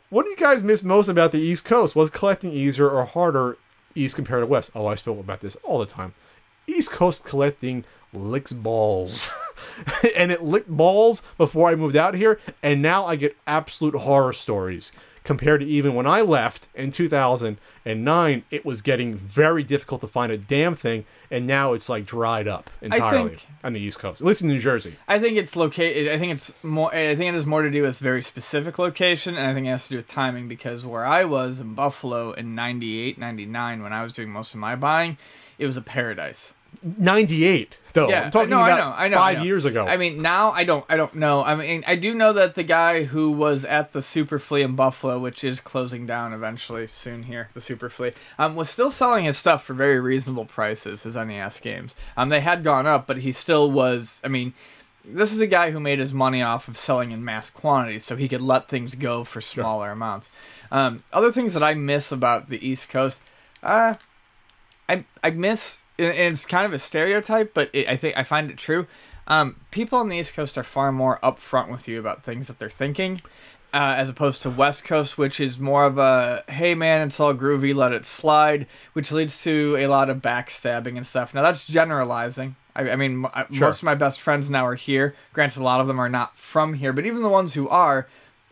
What do you guys miss most about the East Coast? Was collecting easier or harder East compared to West? Oh, I spoke about this all the time. East Coast collecting licks balls. And it licked balls before I moved out here, and now I get absolute horror stories. Compared to even when I left in 2009, it was getting very difficult to find a damn thing, and now it's like dried up entirely on the East Coast, at least in New Jersey. I think it's located. I think it's more. I think it has more to do with very specific location, and I think it has to do with timing, because where I was in Buffalo in 98, 99, when I was doing most of my buying, it was a paradise. 98 though. Yeah, I'm talking about I know, 5 years ago. I mean, now I don't know. I mean, I do know that the guy who was at the Super Flea in Buffalo, which is closing down eventually soon here, the Super Flea, was still selling his stuff for very reasonable prices, his NES games. They had gone up, but he still was. I mean, this is a guy who made his money off of selling in mass quantities, so he could let things go for smaller amounts. Other things that I miss about the East Coast, I miss. And it's kind of a stereotype, but I find it true. People on the East Coast are far more upfront with you about things that they're thinking, as opposed to West Coast, which is more of a, hey man, it's all groovy, let it slide, which leads to a lot of backstabbing and stuff. Now that's generalizing. I mean, most of my best friends now are here. Granted, a lot of them are not from here, but even the ones who are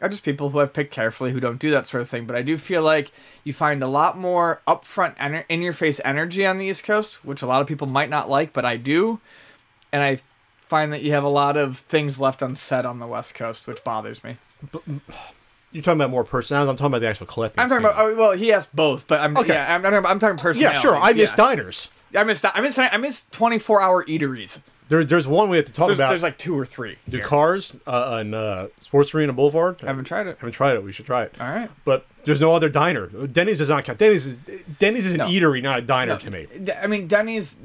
just people who I've picked carefully who don't do that sort of thing. But I do feel like you find a lot more upfront, in-your-face energy on the East Coast, which a lot of people might not like, but I do. And I find that you have a lot of things left unsaid on the West Coast, which bothers me. But you're talking about more personality. I'm talking about the actual collecting. I'm talking about. Oh, well, he has both, but I'm talking personality. Yeah, sure. I miss diners. I miss 24-hour eateries. There's one we have to talk about. There's like 2 or 3. The Cars on Sports Arena Boulevard. I haven't tried it. Haven't tried it. We should try it. All right. But there's no other diner. Denny's does not count. Denny's is an eatery, not a diner to me. I mean, Denny's,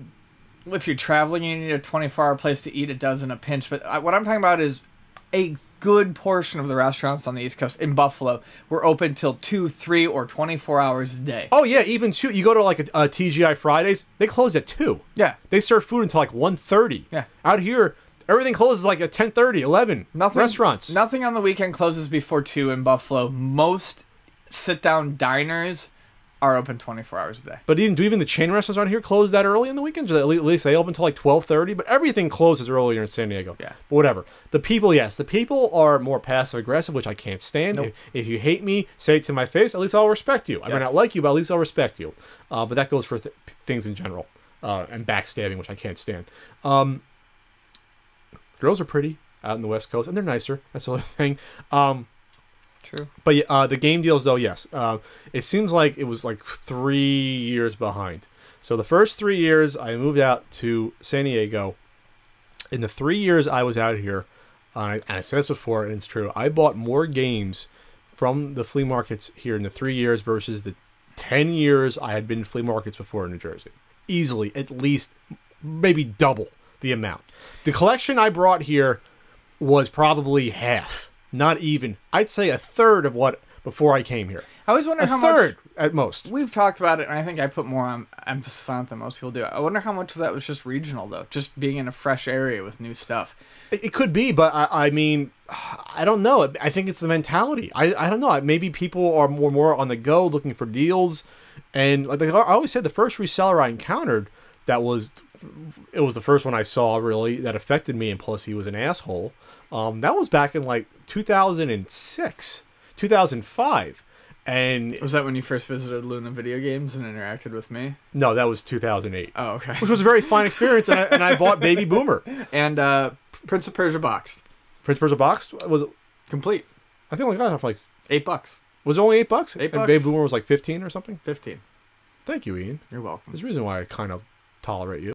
if you're traveling and you need a 24-hour place to eat, it does in a pinch. But what I'm talking about is a good portion of the restaurants on the East Coast in Buffalo were open till 2, 3, or 24 hours a day. Oh yeah, even 2. You go to like a TGI Fridays, they close at 2. Yeah, they serve food until like 1:30. Yeah, out here everything closes like at 10:30, 11. Restaurants. Nothing on the weekend closes before 2 in Buffalo. Most sit-down diners are open 24 hours a day. But even the chain restaurants around here close that early in the weekends? Or at least they open till like 12:30. But everything closes earlier in San Diego. Yeah. But whatever. The people, yes. The people are more passive-aggressive, which I can't stand. Nope. If you hate me, say it to my face. At least I'll respect you. I may not like you, but at least I'll respect you. But that goes for things in general. And backstabbing, which I can't stand. Girls are pretty out in the West Coast. And they're nicer. That's the other thing. True. But the game deals, though, yes. It seems like it was like 3 years behind. So the first 3 years, I moved out to San Diego. In the 3 years I was out here, and I said this before, and it's true, I bought more games from the flea markets here in the 3 years versus the 10 years I had been in flea markets before in New Jersey. Easily, at least, maybe double the amount. The collection I brought here was probably half. Not even. I'd say a third of what before I came here. I always wonder how much. A third at most. We've talked about it, and I think I put more emphasis on it than most people do. I wonder how much of that was just regional, though. Just being in a fresh area with new stuff. It could be, but I mean, I don't know. I think it's the mentality. I don't know. Maybe people are more on the go looking for deals. And like I always said, the first reseller I encountered it was the first one I saw really that affected me, and plus he was an asshole. That was back in like 2006, 2005. And was that when you first visited Luna Video Games and interacted with me? No, that was 2008. Oh, okay. Which was a very fine experience, and I bought Baby Boomer. And Prince of Persia Boxed. Prince of Persia Boxed? Was it complete? I think I got it for like $8. Was it only $8? $8. And Baby Boomer was like 15 or something? 15. Thank you, Ian. You're welcome. There's a reason why I kind of tolerate you.